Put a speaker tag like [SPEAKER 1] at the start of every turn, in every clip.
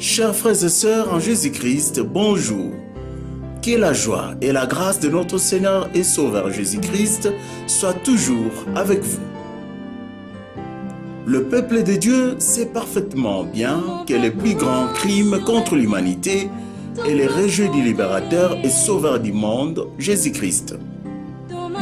[SPEAKER 1] Chers frères et sœurs en Jésus-Christ, bonjour. Que la joie et la grâce de notre Seigneur et Sauveur Jésus-Christ soient toujours avec vous. Le peuple de Dieu sait parfaitement bien que le plus grand crime contre l'humanité est le rejet du libérateur et sauveur du monde, Jésus-Christ.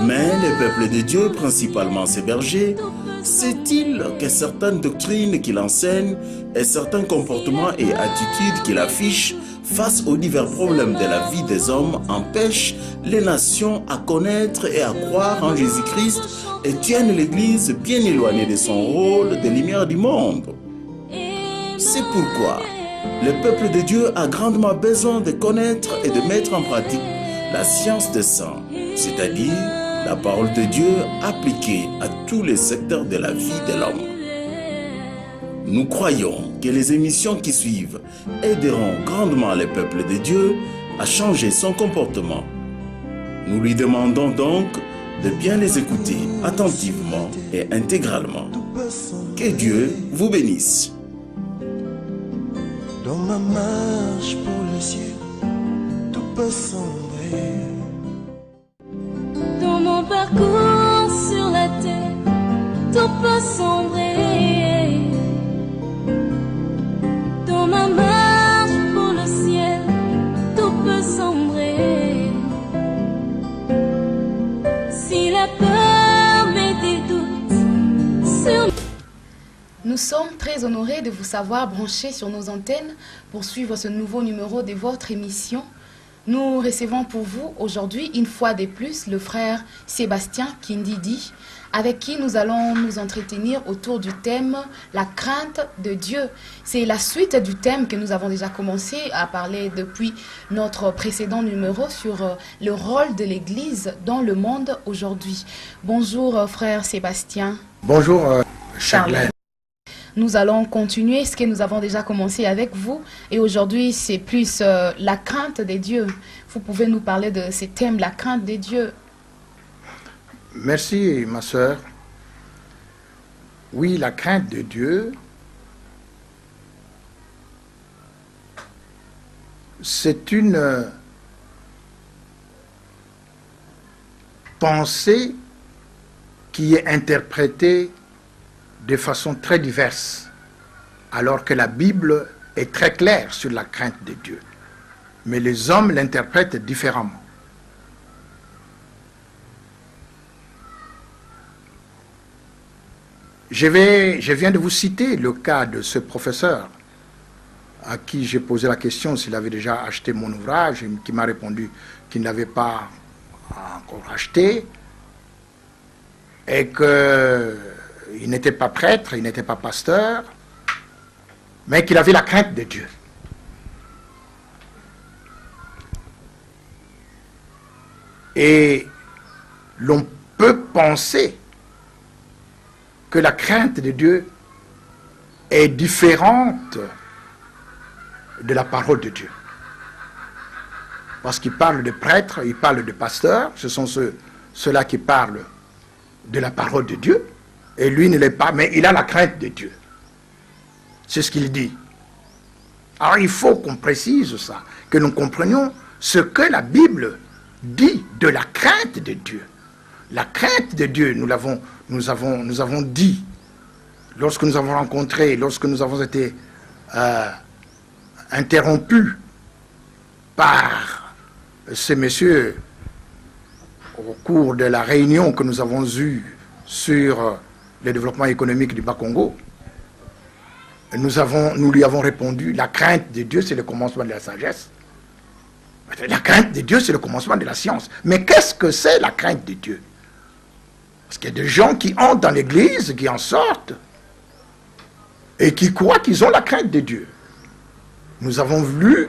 [SPEAKER 1] Mais le peuple de Dieu, principalement ses bergers, sait-il que certaines doctrines qu'il enseigne et certains comportements et attitudes qu'il affiche face aux divers problèmes de la vie des hommes empêchent les nations à connaître et à croire en Jésus-Christ et tiennent l'Église bien éloignée de son rôle de lumière du monde? C'est pourquoi le peuple de Dieu a grandement besoin de connaître et de mettre en pratique la science des saints, c'est-à-dire la parole de Dieu appliquée à tous les secteurs de la vie de l'homme. Nous croyons que les émissions qui suivent aideront grandement le peuple de Dieu à changer son comportement. Nous lui demandons donc de bien les écouter attentivement et intégralement. Que Dieu vous bénisse.
[SPEAKER 2] Dans ma marche pour le ciel, tout peut sombrer.
[SPEAKER 3] Dans mon parcours sur la terre, tout peut sombrer. Dans ma marche pour le ciel, tout peut sombrer. Si la peur met des doutes sur...
[SPEAKER 4] Nous sommes très honorés de vous savoir branchés sur nos antennes pour suivre ce nouveau numéro de votre émission. Nous recevons pour vous aujourd'hui, une fois de plus, le frère Sébastien Kindidi, avec qui nous allons nous entretenir autour du thème « La crainte de Dieu ». C'est la suite du thème que nous avons déjà commencé à parler depuis notre précédent numéro sur le rôle de l'Église dans le monde aujourd'hui. Bonjour frère Sébastien.
[SPEAKER 5] Bonjour Charlène.
[SPEAKER 4] Nous allons continuer ce que nous avons déjà commencé avec vous. Et aujourd'hui, c'est plus la crainte des dieux. Vous pouvez nous parler de ce thème, la crainte des dieux.
[SPEAKER 5] Merci, ma sœur. Oui, la crainte de Dieu, c'est une pensée qui est interprétée de façon très diverse, alors que la Bible est très claire sur la crainte de Dieu. Mais les hommes l'interprètent différemment. Je viens de vous citer le cas de ce professeur à qui j'ai posé la question s'il avait déjà acheté mon ouvrage, et qui m'a répondu qu'il n'avait pas encore acheté, et qu'il n'était pas prêtre, il n'était pas pasteur, mais qu'il avait la crainte de Dieu. Et l'on peut penser que la crainte de Dieu est différente de la parole de Dieu. Parce qu'il parle de prêtres, il parle de pasteurs, ce sont ceux-là qui parlent de la parole de Dieu, et lui ne l'est pas, mais il a la crainte de Dieu. C'est ce qu'il dit. Alors il faut qu'on précise ça, que nous comprenions ce que la Bible dit de la crainte de Dieu. La crainte de Dieu, nous avons dit, lorsque nous avons rencontré, lorsque nous avons été interrompus par ces messieurs au cours de la réunion que nous avons eue sur le développement économique du Bas-Congo, nous lui avons répondu, la crainte de Dieu, c'est le commencement de la sagesse. La crainte de Dieu, c'est le commencement de la science. Mais qu'est-ce que c'est la crainte de Dieu? Parce qu'il y a des gens qui entrent dans l'église, qui en sortent, et qui croient qu'ils ont la crainte de Dieu. Nous avons vu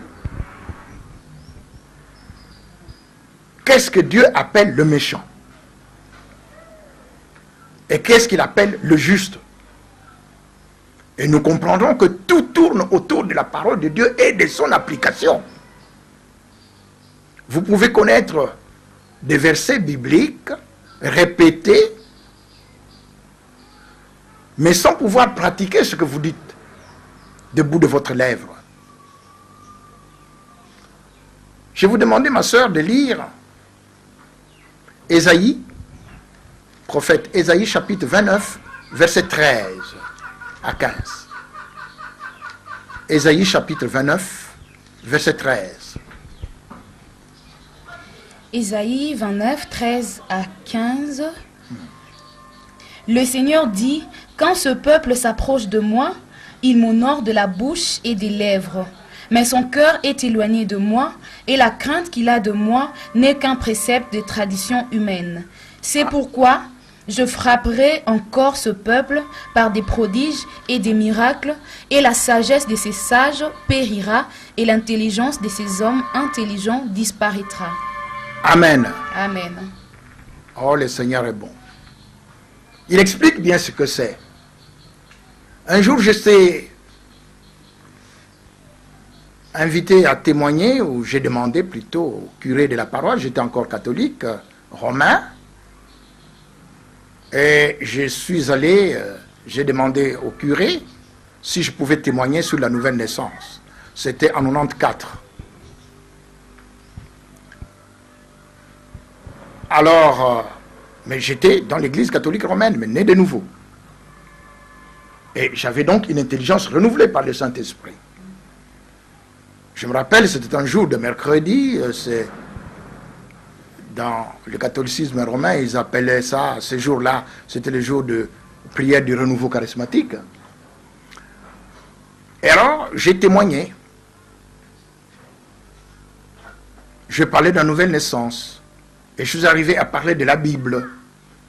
[SPEAKER 5] qu'est-ce que Dieu appelle le méchant. Et qu'est-ce qu'il appelle le juste. Et nous comprendrons que tout tourne autour de la parole de Dieu et de son application. Vous pouvez connaître des versets bibliques répétés, mais sans pouvoir pratiquer ce que vous dites debout de votre lèvre. Je vais vous demander, ma sœur, de lire Ésaïe, prophète Ésaïe, chapitre 29, verset 13 à 15. Ésaïe, chapitre 29, verset 13.
[SPEAKER 4] Ésaïe 29, 13 à 15. Le Seigneur dit, quand ce peuple s'approche de moi, il m'honore de la bouche et des lèvres. Mais son cœur est éloigné de moi, et la crainte qu'il a de moi n'est qu'un précepte de tradition humaine. C'est pourquoi je frapperai encore ce peuple par des prodiges et des miracles, et la sagesse de ces sages périra, et l'intelligence de ces hommes intelligents disparaîtra.
[SPEAKER 5] Amen.
[SPEAKER 4] Amen.
[SPEAKER 5] Oh, le Seigneur est bon. Il explique bien ce que c'est. Un jour, j'étais invité à témoigner, ou j'ai demandé plutôt au curé de la paroisse, j'étais encore catholique, romain, et je suis allé, j'ai demandé au curé si je pouvais témoigner sur la nouvelle naissance. C'était en 94. Alors, mais j'étais dans l'église catholique romaine, mais né de nouveau. Et j'avais donc une intelligence renouvelée par le Saint-Esprit. Je me rappelle, c'était un jour de mercredi, c'est dans le catholicisme romain, ils appelaient ça, ce jour-là, c'était le jour de prière du renouveau charismatique. Et alors, j'ai témoigné. Je parlais de la nouvelle naissance. Et je suis arrivé à parler de la Bible,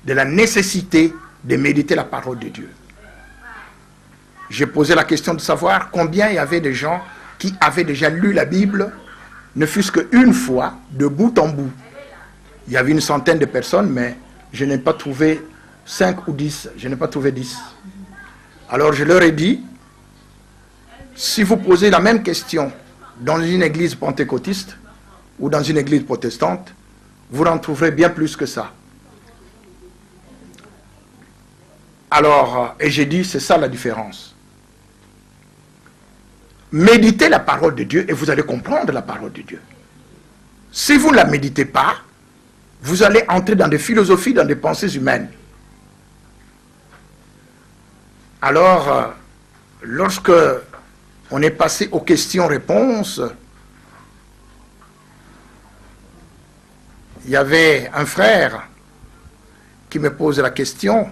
[SPEAKER 5] de la nécessité de méditer la parole de Dieu. J'ai posé la question de savoir combien il y avait de gens qui avaient déjà lu la Bible, ne fût-ce qu'une fois, de bout en bout. Il y avait une centaine de personnes, mais je n'ai pas trouvé 5 ou 10. Je n'ai pas trouvé 10. Alors je leur ai dit, si vous posez la même question dans une église pentecôtiste ou dans une église protestante, vous en trouverez bien plus que ça. Alors, et j'ai dit, c'est ça la différence. Méditez la parole de Dieu et vous allez comprendre la parole de Dieu. Si vous ne la méditez pas, vous allez entrer dans des philosophies, dans des pensées humaines. Alors, lorsque on est passé aux questions-réponses, il y avait un frère qui me pose la question.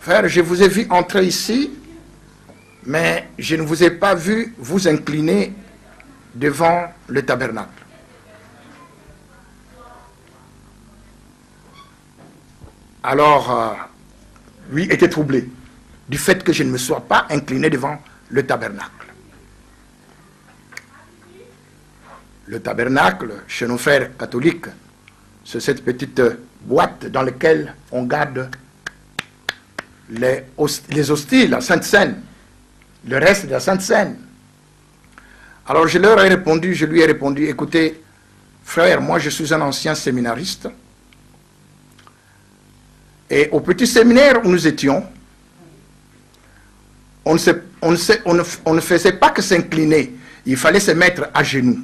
[SPEAKER 5] Frère, je vous ai vu entrer ici, mais je ne vous ai pas vu vous incliner devant le tabernacle. Alors, lui était troublé du fait que je ne me sois pas incliné devant le tabernacle. Le tabernacle, chez nos frères catholiques, c'est cette petite boîte dans laquelle on garde les hosties, la Sainte Seine, le reste de la Sainte Seine. Alors je lui ai répondu, écoutez, frère, moi je suis un ancien séminariste, et au petit séminaire où nous étions, on ne faisait pas que s'incliner, il fallait se mettre à genoux.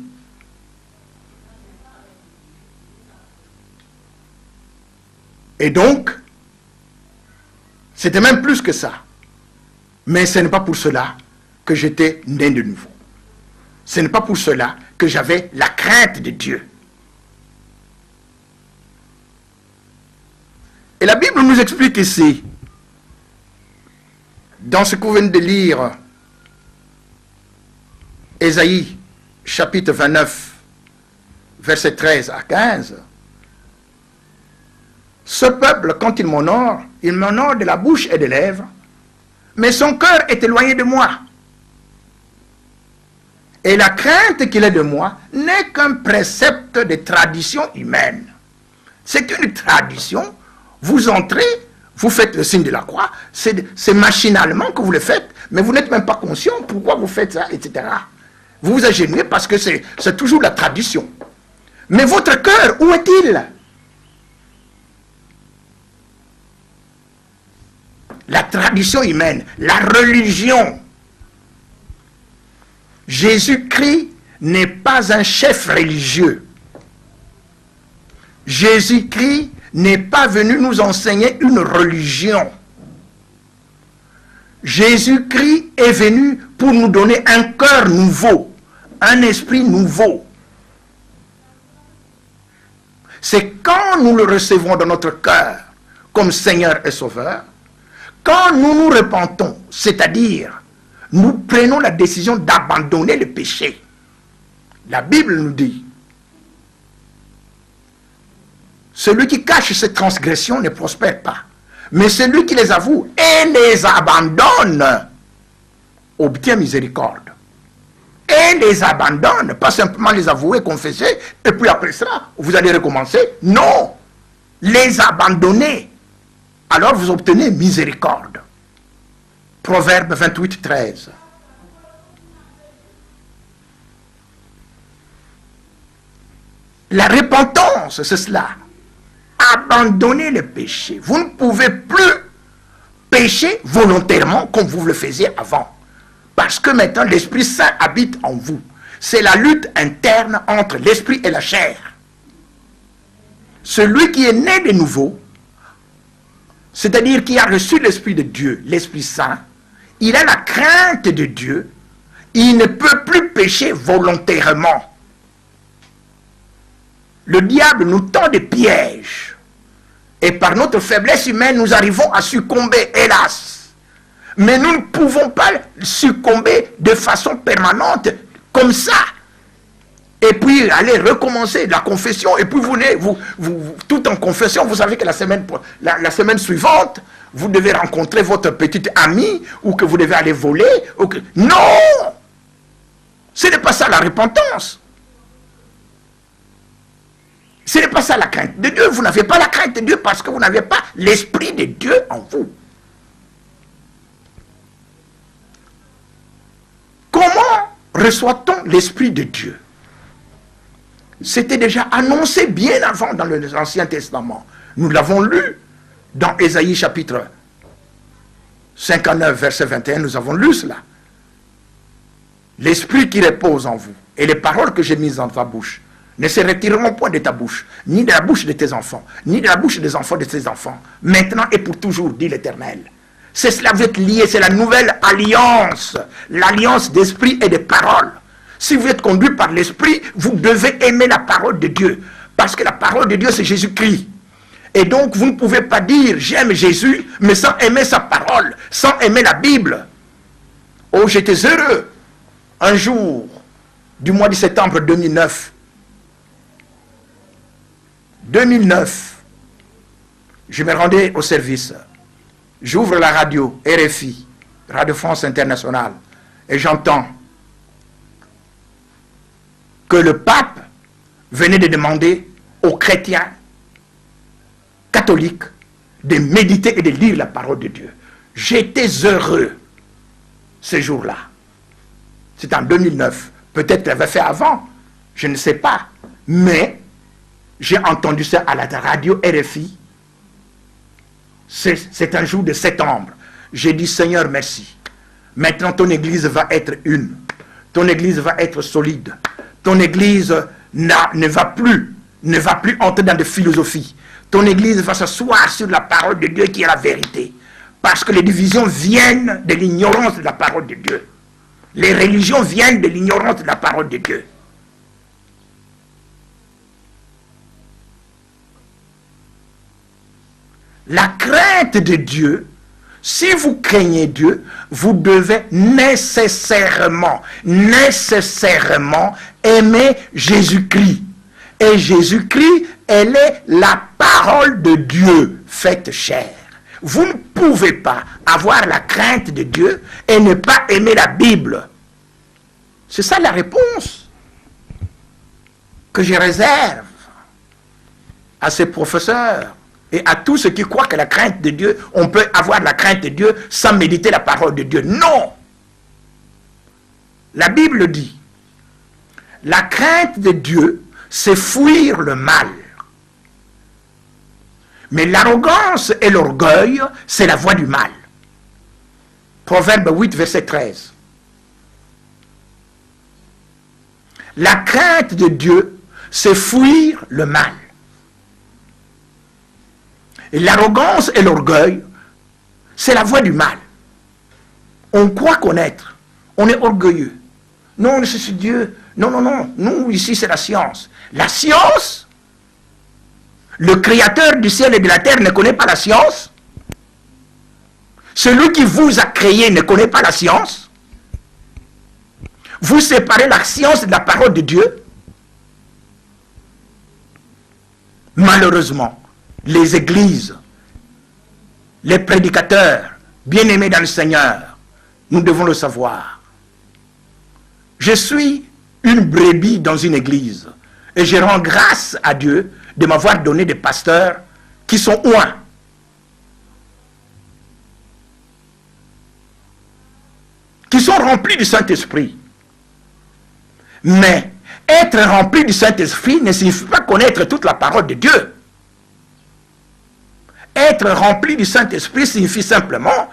[SPEAKER 5] Et donc, c'était même plus que ça. Mais ce n'est pas pour cela que j'étais né de nouveau. Ce n'est pas pour cela que j'avais la crainte de Dieu. Et la Bible nous explique ici, dans ce que vous venez de lire, Ésaïe, chapitre 29, versets 13 à 15, ce peuple, quand il m'honore de la bouche et des lèvres, mais son cœur est éloigné de moi. Et la crainte qu'il ait de moi n'est qu'un précepte de tradition humaine. C'est une tradition, vous entrez, vous faites le signe de la croix, c'est machinalement que vous le faites, mais vous n'êtes même pas conscient pourquoi vous faites ça, etc. Vous vous agenouillez parce que c'est toujours la tradition. Mais votre cœur, où est-il? La tradition humaine, la religion. Jésus-Christ n'est pas un chef religieux. Jésus-Christ n'est pas venu nous enseigner une religion. Jésus-Christ est venu pour nous donner un cœur nouveau, un esprit nouveau. C'est quand nous le recevons dans notre cœur comme Seigneur et Sauveur, quand nous nous repentons, c'est-à-dire nous prenons la décision d'abandonner le péché. La Bible nous dit, celui qui cache ses transgressions ne prospère pas, mais celui qui les avoue et les abandonne obtient miséricorde. Et les abandonne, pas simplement les avouer, confesser, et puis après ça, vous allez recommencer. Non, les abandonner. Alors vous obtenez miséricorde. Proverbe 28, 13. La repentance, c'est cela. Abandonner le péché. Vous ne pouvez plus pécher volontairement comme vous le faisiez avant. Parce que maintenant l'Esprit Saint habite en vous. C'est la lutte interne entre l'Esprit et la chair. Celui qui est né de nouveau, c'est-à-dire qui a reçu l'Esprit de Dieu, l'Esprit Saint, il a la crainte de Dieu, il ne peut plus pécher volontairement. Le diable nous tend des pièges. Et par notre faiblesse humaine, nous arrivons à succomber, hélas. Mais nous ne pouvons pas succomber de façon permanente, comme ça. Et puis aller recommencer la confession, et puis vous tout en confession, vous savez que la semaine suivante, vous devez rencontrer votre petite amie, ou que vous devez aller voler, ou que... Non! Ce n'est pas ça la repentance. Ce n'est pas ça la crainte de Dieu. Vous n'avez pas la crainte de Dieu parce que vous n'avez pas l'Esprit de Dieu en vous. Comment reçoit-on l'Esprit de Dieu? C'était déjà annoncé bien avant dans l'Ancien Testament. Nous l'avons lu dans Ésaïe chapitre 59, verset 21. Nous avons lu cela. L'Esprit qui repose en vous et les paroles que j'ai mises dans ta bouche ne se retireront point de ta bouche, ni de la bouche de tes enfants, ni de la bouche des enfants de tes enfants, maintenant et pour toujours, dit l'Éternel. C'est cela, vous êtes liés, c'est la nouvelle alliance, l'alliance d'esprit et de parole. Si vous êtes conduit par l'esprit, vous devez aimer la parole de Dieu, parce que la parole de Dieu, c'est Jésus-Christ. Et donc, vous ne pouvez pas dire, j'aime Jésus, mais sans aimer sa parole, sans aimer la Bible. Oh, j'étais heureux, un jour, du mois de septembre 2009, je me rendais au service. J'ouvre la radio, RFI, Radio France Internationale, et j'entends que le pape venait de demander aux chrétiens catholiques de méditer et de lire la parole de Dieu. J'étais heureux ce jour-là. C'est en 2009. Peut-être qu'il avait fait avant, je ne sais pas. Mais j'ai entendu ça à la radio RFI. C'est un jour de septembre. J'ai dit, Seigneur, merci. Maintenant, ton église va être une. Ton église va être solide. Ton église ne va plus entrer dans des philosophies. Ton église va s'asseoir sur la parole de Dieu qui est la vérité. Parce que les divisions viennent de l'ignorance de la parole de Dieu. Les religions viennent de l'ignorance de la parole de Dieu. La crainte de Dieu, si vous craignez Dieu, vous devez nécessairement aimer Jésus-Christ. Et Jésus-Christ, elle est la parole de Dieu faite chair. Vous ne pouvez pas avoir la crainte de Dieu et ne pas aimer la Bible. C'est ça la réponse que je réserve à ces professeurs et à tous ceux qui croient que la crainte de Dieu, on peut avoir la crainte de Dieu sans méditer la parole de Dieu. Non! La Bible dit, la crainte de Dieu, c'est fuir le mal. Mais l'arrogance et l'orgueil, c'est la voie du mal. Proverbe 8, verset 13. La crainte de Dieu, c'est fuir le mal. Et l'arrogance et l'orgueil, c'est la voie du mal. On croit connaître. On est orgueilleux. Non, c'est Dieu. Non, non, non. Nous, ici, c'est la science. La science, le créateur du ciel et de la terre ne connaît pas la science. Celui qui vous a créé ne connaît pas la science. Vous séparez la science de la parole de Dieu. Malheureusement, les églises, les prédicateurs, bien-aimés dans le Seigneur, nous devons le savoir. Je suis une brebis dans une église et je rends grâce à Dieu de m'avoir donné des pasteurs qui sont oints. Qui sont remplis du Saint-Esprit. Mais être rempli du Saint-Esprit ne signifie pas connaître toute la parole de Dieu. Être rempli du Saint-Esprit signifie simplement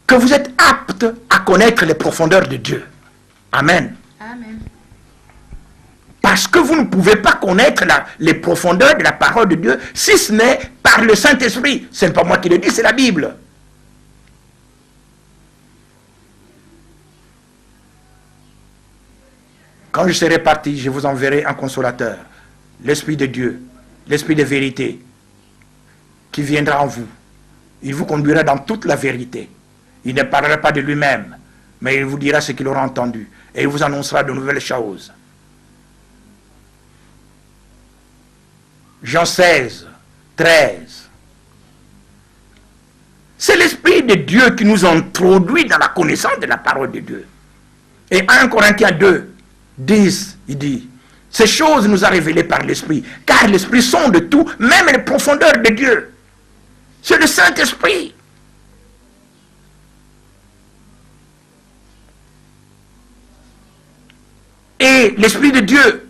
[SPEAKER 5] que vous êtes apte à connaître les profondeurs de Dieu. Amen.
[SPEAKER 4] Amen.
[SPEAKER 5] Parce que vous ne pouvez pas connaître les profondeurs de la parole de Dieu si ce n'est par le Saint-Esprit. Ce n'est pas moi qui le dis, c'est la Bible. Quand je serai parti, je vous enverrai un consolateur, l'Esprit de Dieu, l'Esprit de vérité, qui viendra en vous. Il vous conduira dans toute la vérité. Il ne parlera pas de lui-même, mais il vous dira ce qu'il aura entendu. Et il vous annoncera de nouvelles choses. Jean 16, 13. C'est l'Esprit de Dieu qui nous introduit dans la connaissance de la parole de Dieu. Et 1 Corinthiens 2, 10, il dit, ces choses nous a révélées par l'Esprit, car l'Esprit sonde tout, même les profondeurs de Dieu. C'est le Saint-Esprit. Et l'Esprit de Dieu,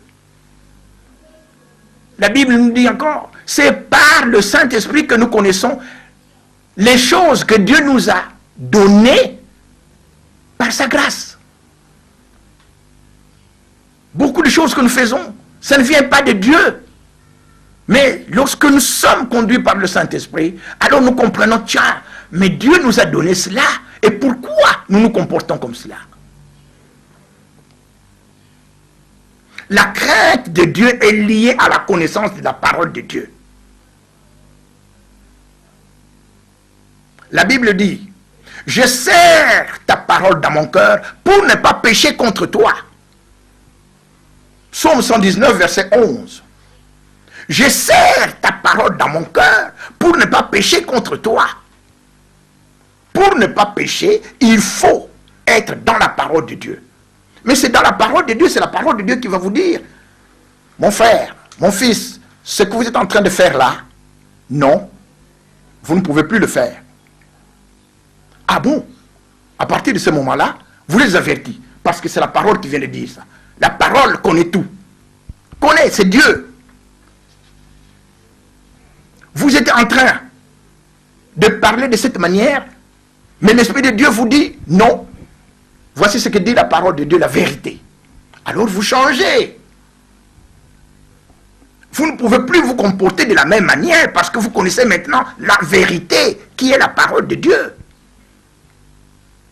[SPEAKER 5] la Bible nous dit encore, c'est par le Saint-Esprit que nous connaissons les choses que Dieu nous a données par sa grâce. Beaucoup de choses que nous faisons, ça ne vient pas de Dieu. Mais lorsque nous sommes conduits par le Saint-Esprit, alors nous comprenons, tiens, mais Dieu nous a donné cela. Et pourquoi nous nous comportons comme cela? La crainte de Dieu est liée à la connaissance de la parole de Dieu. La Bible dit, je serre ta parole dans mon cœur pour ne pas pécher contre toi. Psaume 119, verset 11. Je serre ta parole dans mon cœur pour ne pas pécher contre toi. Pour ne pas pécher, il faut être dans la parole de Dieu. Mais c'est dans la parole de Dieu, c'est la parole de Dieu qui va vous dire, mon frère, mon fils, ce que vous êtes en train de faire là, non, vous ne pouvez plus le faire. Ah bon? À partir de ce moment-là, vous les avertis, parce que c'est la parole qui vient de dire ça. La parole connaît tout. Connaît, c'est Dieu. Vous êtes en train de parler de cette manière, mais l'Esprit de Dieu vous dit, non, voici ce que dit la parole de Dieu, la vérité. Alors vous changez. Vous ne pouvez plus vous comporter de la même manière parce que vous connaissez maintenant la vérité qui est la parole de Dieu.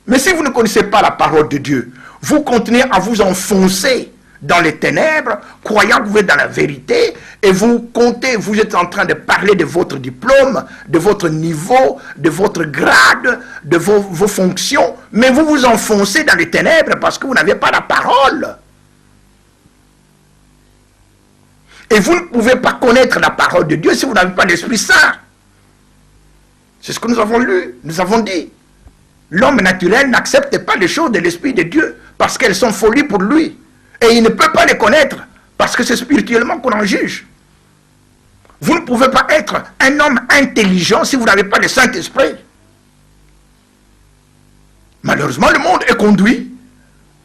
[SPEAKER 5] Mais si vous ne connaissez pas la parole de Dieu, vous continuez à vous enfoncer dans les ténèbres, croyant que vous êtes dans la vérité, et vous comptez, vous êtes en train de parler de votre diplôme, de votre niveau, de votre grade, de vos fonctions, mais vous vous enfoncez dans les ténèbres parce que vous n'avez pas la parole. Et vous ne pouvez pas connaître la parole de Dieu si vous n'avez pas l'Esprit Saint. C'est ce que nous avons lu, nous avons dit. L'homme naturel n'accepte pas les choses de l'Esprit de Dieu parce qu'elles sont folies pour lui. Et il ne peut pas les connaître parce que c'est spirituellement qu'on en juge. Vous ne pouvez pas être un homme intelligent si vous n'avez pas le Saint-Esprit. Malheureusement, le monde est conduit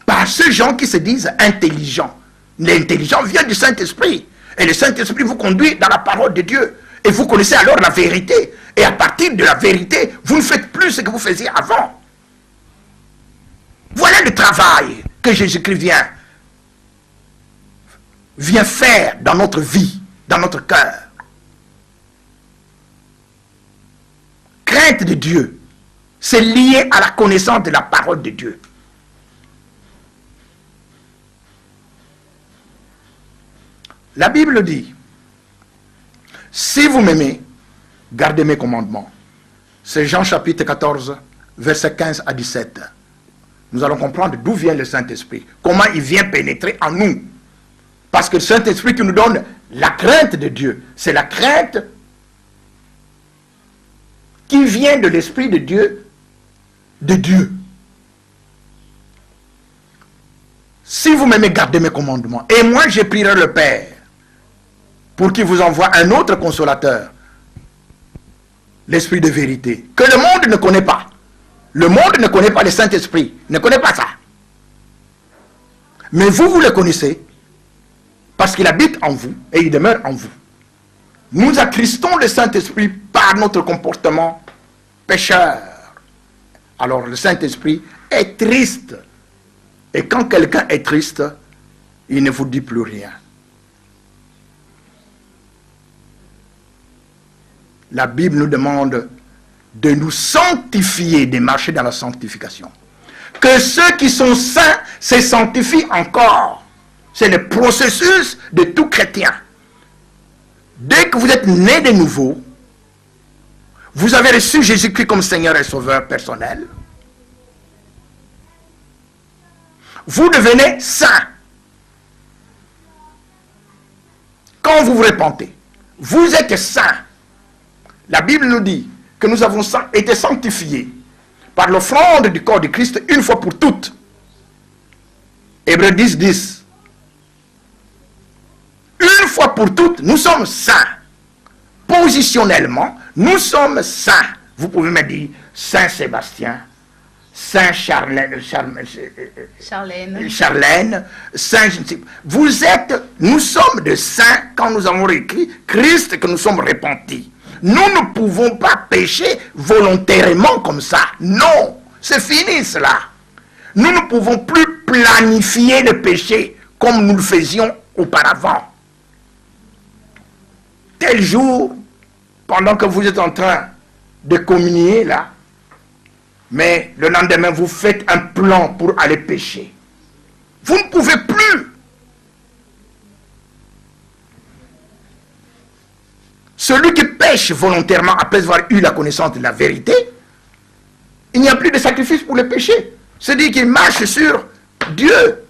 [SPEAKER 5] par ceux gens qui se disent intelligents. L'intelligent vient du Saint-Esprit. Et le Saint-Esprit vous conduit dans la parole de Dieu. Et vous connaissez alors la vérité. Et à partir de la vérité, vous ne faites plus ce que vous faisiez avant. Voilà le travail que Jésus-Christ vient vient faire dans notre vie, dans notre cœur. Crainte de Dieu, c'est lié à la connaissance de la parole de Dieu. La Bible dit, si vous m'aimez, gardez mes commandements. C'est Jean chapitre 14, versets 15 à 17. Nous allons comprendre d'où vient le Saint-Esprit, comment il vient pénétrer en nous. Parce que le Saint-Esprit qui nous donne la crainte de Dieu, c'est la crainte qui vient de l'Esprit de Dieu, Si vous m'aimez, gardez mes commandements. Et moi, je prierai le Père pour qu'il vous envoie un autre consolateur, l'Esprit de vérité, que le monde ne connaît pas. Le monde ne connaît pas le Saint-Esprit, ne connaît pas ça. Mais vous, vous le connaissez, parce qu'il habite en vous et il demeure en vous. Nous attristons le Saint-Esprit par notre comportement pécheur. Alors le Saint-Esprit est triste. Et quand quelqu'un est triste, il ne vous dit plus rien. La Bible nous demande de nous sanctifier, de marcher dans la sanctification. Que ceux qui sont saints se sanctifient encore. C'est le processus de tout chrétien. Dès que vous êtes né de nouveau, vous avez reçu Jésus-Christ comme Seigneur et Sauveur personnel. Vous devenez saint. Quand vous vous repentez, vous êtes saint. La Bible nous dit que nous avons été sanctifiés par l'offrande du corps de Christ une fois pour toutes. Hébreux 10, 10. Une fois pour toutes, nous sommes saints. Positionnellement, nous sommes saints. Vous pouvez me dire Saint Sébastien, Saint Charlène, Saint... Nous sommes de saints quand nous avons écrit Christ, que nous sommes repentis. Nous ne pouvons pas pécher volontairement comme ça. Non, c'est fini cela. Nous ne pouvons plus planifier le péché comme nous le faisions auparavant. Tel jour, pendant que vous êtes en train de communier là, mais le lendemain vous faites un plan pour aller pécher. Vous ne pouvez plus. Celui qui pêche volontairement après avoir eu la connaissance de la vérité, il n'y a plus de sacrifice pour le péché. C'est-à-dire qu'il marche sur Dieu.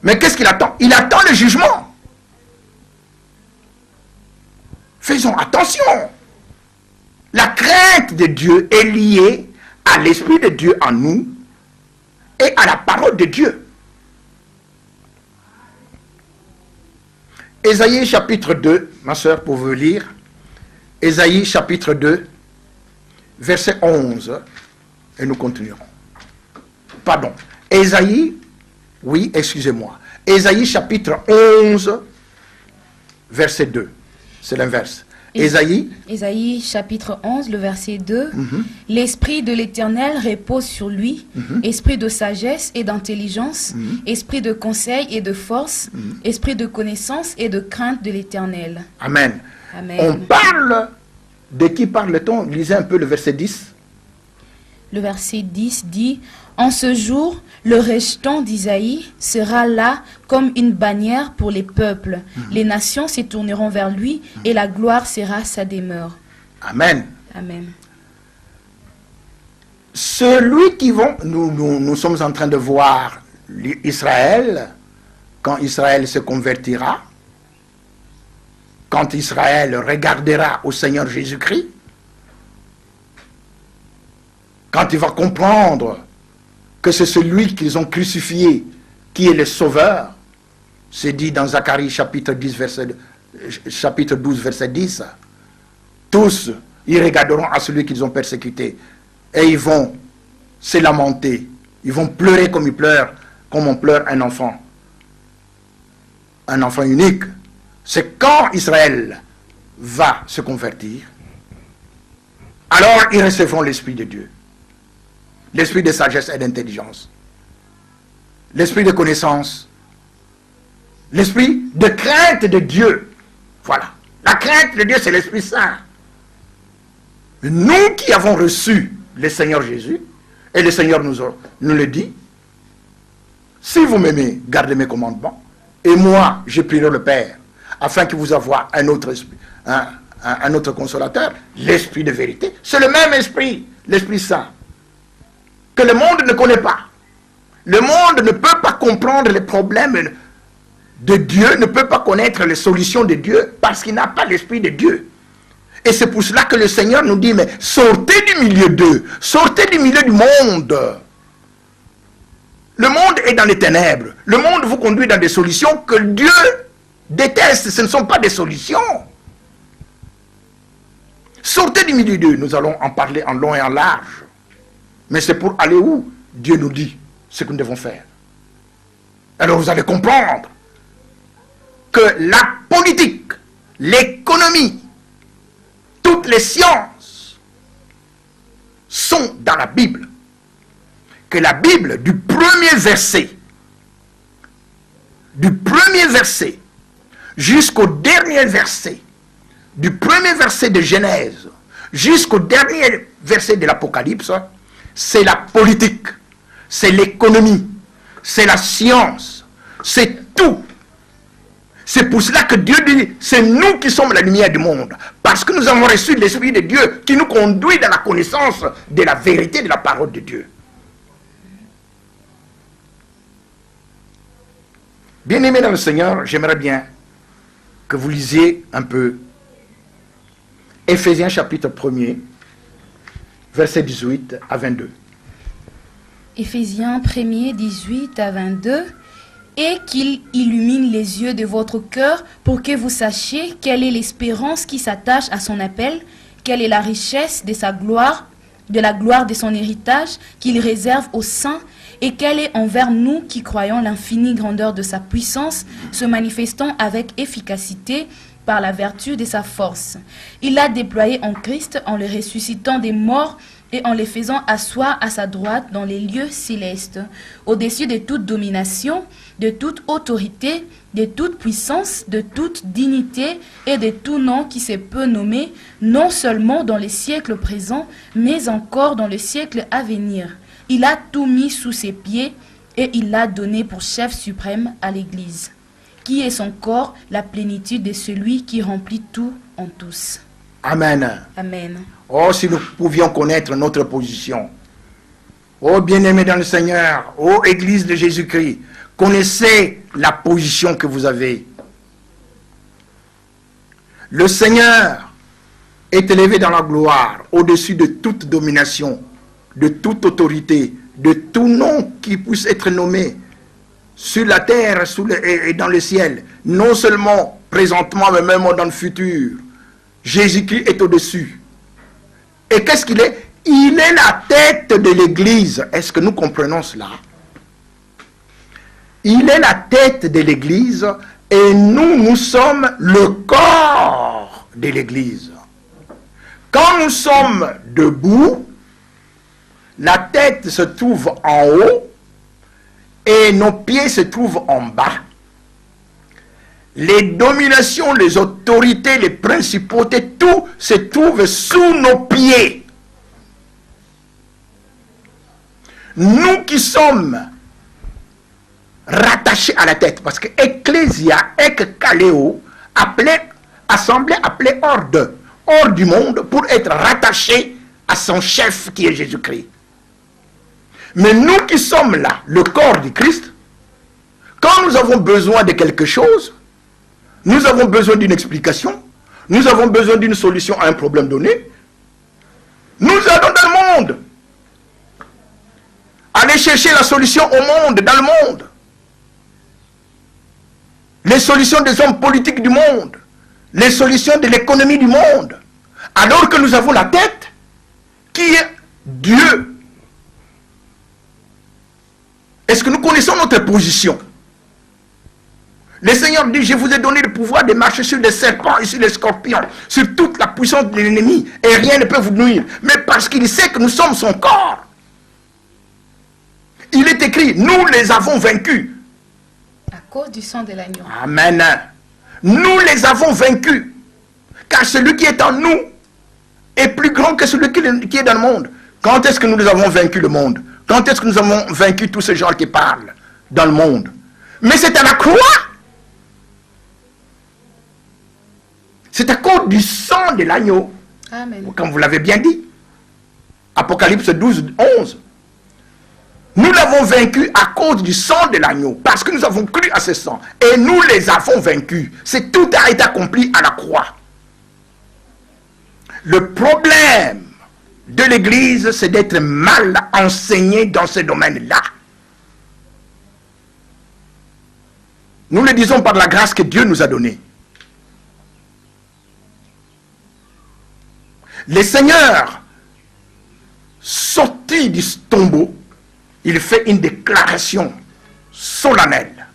[SPEAKER 5] Mais qu'est-ce qu'il attend? Il attend le jugement. Faisons attention. La crainte de Dieu est liée à l'Esprit de Dieu en nous et à la parole de Dieu. Ésaïe chapitre 2, ma soeur, pour vous lire. Ésaïe chapitre 2, verset 11. Et nous continuerons. Pardon. Ésaïe, oui, excusez-moi. Ésaïe chapitre 11, verset 2. C'est l'inverse.
[SPEAKER 4] Ésaïe chapitre 11, le verset 2. L'Esprit de l'Éternel repose sur lui, esprit de sagesse et d'intelligence, esprit de conseil et de force, esprit de connaissance et de crainte de l'Éternel.
[SPEAKER 5] Amen.
[SPEAKER 4] Amen.
[SPEAKER 5] On parle, de qui parle-t-on? Lisez un peu le verset 10.
[SPEAKER 4] Le verset 10 dit: en ce jour, le rejeton d'Isaïe sera là comme une bannière pour les peuples. Les nations se tourneront vers lui et la gloire sera sa demeure.
[SPEAKER 5] Amen.
[SPEAKER 4] Amen.
[SPEAKER 5] Celui qui vont... Nous sommes en train de voir Israël, quand Israël se convertira, quand Israël regardera au Seigneur Jésus-Christ, quand il va comprendre que c'est celui qu'ils ont crucifié qui est le Sauveur, c'est dit dans Zacharie chapitre 12, verset 10, tous, ils regarderont à celui qu'ils ont persécuté et ils vont se lamenter, ils vont pleurer comme ils pleurent, comme on pleure un enfant unique. C'est quand Israël va se convertir, alors ils recevront l'Esprit de Dieu. L'esprit de sagesse et d'intelligence, l'esprit de connaissance L'esprit de crainte de Dieu. Voilà. La crainte de Dieu, c'est l'Esprit Saint. Nous qui avons reçu le Seigneur Jésus, et le Seigneur nous le dit, si vous m'aimez, gardez mes commandements, et moi, je prierai le Père, afin que vous ayez un autre esprit, un autre consolateur, l'Esprit de vérité. C'est le même Esprit, l'Esprit Saint, que le monde ne connaît pas. Le monde ne peut pas comprendre les problèmes de Dieu, ne peut pas connaître les solutions de Dieu, parce qu'il n'a pas l'Esprit de Dieu. Et c'est pour cela que le Seigneur nous dit, mais sortez du milieu d'eux, sortez du milieu du monde. Le monde est dans les ténèbres. Le monde vous conduit dans des solutions que Dieu déteste. Ce ne sont pas des solutions. Sortez du milieu d'eux. Nous allons en parler en long et en large. Mais c'est pour aller où Dieu nous dit ce que nous devons faire. Alors vous allez comprendre que la politique, l'économie, toutes les sciences sont dans la Bible. Que la Bible, du premier verset jusqu'au dernier verset, du premier verset de Genèse jusqu'au dernier verset de l'Apocalypse, c'est la politique, c'est l'économie, c'est la science, c'est tout. C'est pour cela que Dieu dit, c'est nous qui sommes la lumière du monde. Parce que nous avons reçu l'Esprit de Dieu qui nous conduit dans la connaissance de la vérité de la parole de Dieu. Bien-aimés dans le Seigneur, j'aimerais bien que vous lisiez un peu Éphésiens chapitre 1er, versets 18 à 22.
[SPEAKER 4] Éphésiens 1er, 18 à 22. Et qu'il illumine les yeux de votre cœur pour que vous sachiez quelle est l'espérance qui s'attache à son appel, quelle est la richesse de sa gloire, de la gloire de son héritage qu'il réserve aux saints, et quelle est envers nous qui croyons l'infinie grandeur de sa puissance, se manifestant avec efficacité par la vertu de sa force. Il l'a déployé en Christ en le ressuscitant des morts et en les faisant asseoir à sa droite dans les lieux célestes, au-dessus de toute domination, de toute autorité, de toute puissance, de toute dignité et de tout nom qui se peut nommer, non seulement dans les siècles présents, mais encore dans le siècle à venir. Il a tout mis sous ses pieds et il l'a donné pour chef suprême à l'Église, qui est son corps, la plénitude de celui qui remplit tout en tous.
[SPEAKER 5] Amen.
[SPEAKER 4] Amen.
[SPEAKER 5] Oh, si nous pouvions connaître notre position. Oh, bien-aimés dans le Seigneur, oh, Église de Jésus-Christ, connaissez la position que vous avez. Le Seigneur est élevé dans la gloire, au-dessus de toute domination, de toute autorité, de tout nom qui puisse être nommé sur la terre et dans le ciel. Non seulement présentement, mais même dans le futur. Jésus-Christ est au-dessus. Et qu'est-ce qu'il est? Il est la tête de l'Église. Est-ce que nous comprenons cela? Il est la tête de l'Église et nous sommes le corps de l'Église. Quand nous sommes debout, la tête se trouve en haut et nos pieds se trouvent en bas. Les dominations, les autorités, les principautés, tout se trouve sous nos pieds. Nous qui sommes rattachés à la tête, parce que Ecclésia, Ekkaleo, assemblée appelée hors du monde, pour être rattaché à son chef qui est Jésus-Christ. Mais nous qui sommes là, le corps du Christ, quand nous avons besoin de quelque chose, nous avons besoin d'une explication, nous avons besoin d'une solution à un problème donné, nous allons dans le monde. Aller chercher la solution au monde, dans le monde. Les solutions des hommes politiques du monde, les solutions de l'économie du monde. Alors que nous avons la tête qui est Dieu. Est-ce que nous connaissons notre position? Le Seigneur dit, je vous ai donné le pouvoir de marcher sur les serpents et sur les scorpions, sur toute la puissance de l'ennemi, et rien ne peut vous nuire. Mais parce qu'il sait que nous sommes son corps. Il est écrit, nous les avons vaincus.
[SPEAKER 4] cause du sang de l'agneau.
[SPEAKER 5] Amen. Nous les avons vaincus. Car celui qui est en nous est plus grand que celui qui est dans le monde. Quand est-ce que nous avons vaincu le monde? Quand est-ce que nous avons vaincu tous ces gens qui parlent dans le monde? Mais c'est à la croix. C'est à cause du sang de l'agneau.
[SPEAKER 4] Amen.
[SPEAKER 5] Comme vous l'avez bien dit. Apocalypse 12, 11. Nous l'avons vaincu à cause du sang de l'agneau. Parce que nous avons cru à ce sang. Et nous les avons vaincus. C'est tout a été accompli à la croix. Le problème de l'Église, c'est d'être mal enseigné dans ce domaine-là. Nous le disons par la grâce que Dieu nous a donnée. Le Seigneur, sorti du tombeau, il fait une déclaration solennelle.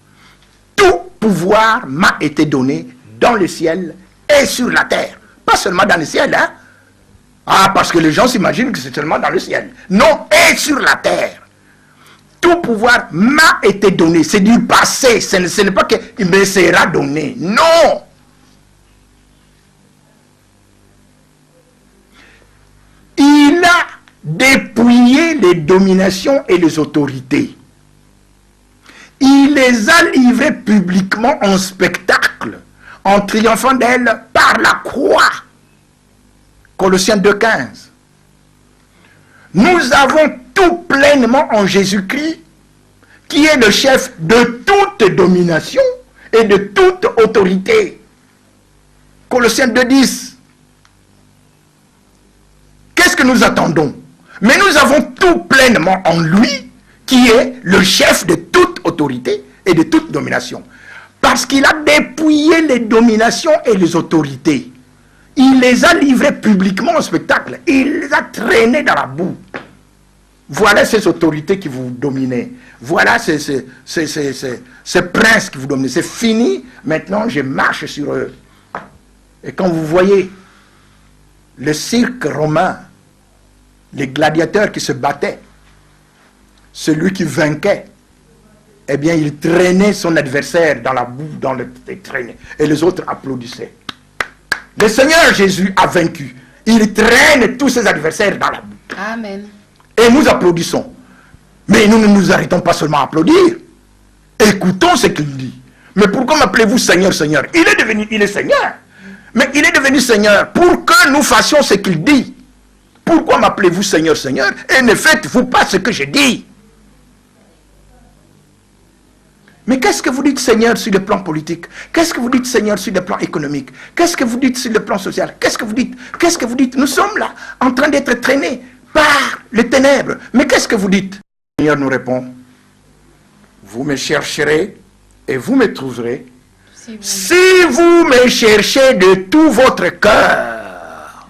[SPEAKER 5] Tout pouvoir m'a été donné dans le ciel et sur la terre. Pas seulement dans le ciel, hein? Ah, parce que les gens s'imaginent que c'est seulement dans le ciel. Non, et sur la terre. Tout pouvoir m'a été donné. C'est du passé. Ce n'est pas qu'il me sera donné. Non. Il a dépouillé les dominations et les autorités. Il les a livrées publiquement en spectacle, en triomphant d'elles par la croix. Colossiens 2,15. Nous avons tout pleinement en Jésus-Christ, qui est le chef de toute domination et de toute autorité. Colossiens 2,10. Qu'est-ce que nous attendons? Mais nous avons tout pleinement en lui, qui est le chef de toute autorité et de toute domination. Parce qu'il a dépouillé les dominations et les autorités. Il les a livrés publiquement au spectacle. Il les a traînés dans la boue. Voilà ces autorités qui vous dominaient. Voilà ces princes qui vous dominaient. C'est fini. Maintenant, je marche sur eux. Et quand vous voyez le cirque romain, les gladiateurs qui se battaient, celui qui vainquait, eh bien, il traînait son adversaire dans la boue, dans le traîner. Et les autres applaudissaient. Le Seigneur Jésus a vaincu. Il traîne tous ses adversaires dans la boue.
[SPEAKER 4] Amen.
[SPEAKER 5] Et nous applaudissons. Mais nous ne nous arrêtons pas seulement à applaudir. Écoutons ce qu'il dit. Mais pourquoi m'appelez-vous Seigneur, Seigneur? Il est Seigneur. Mais il est devenu Seigneur pour que nous fassions ce qu'il dit. Pourquoi m'appelez-vous Seigneur, Seigneur? Et ne faites-vous pas ce que je dis? Mais qu'est-ce que vous dites Seigneur sur le plan politique? Qu'est-ce que vous dites Seigneur sur le plan économique? Qu'est-ce que vous dites sur le plan social? Qu'est-ce que vous dites? Qu'est-ce que vous dites? Nous sommes là en train d'être traînés par les ténèbres. Mais qu'est-ce que vous dites? Le Seigneur nous répond, vous me chercherez et vous me trouverez si vous me cherchez de tout votre cœur.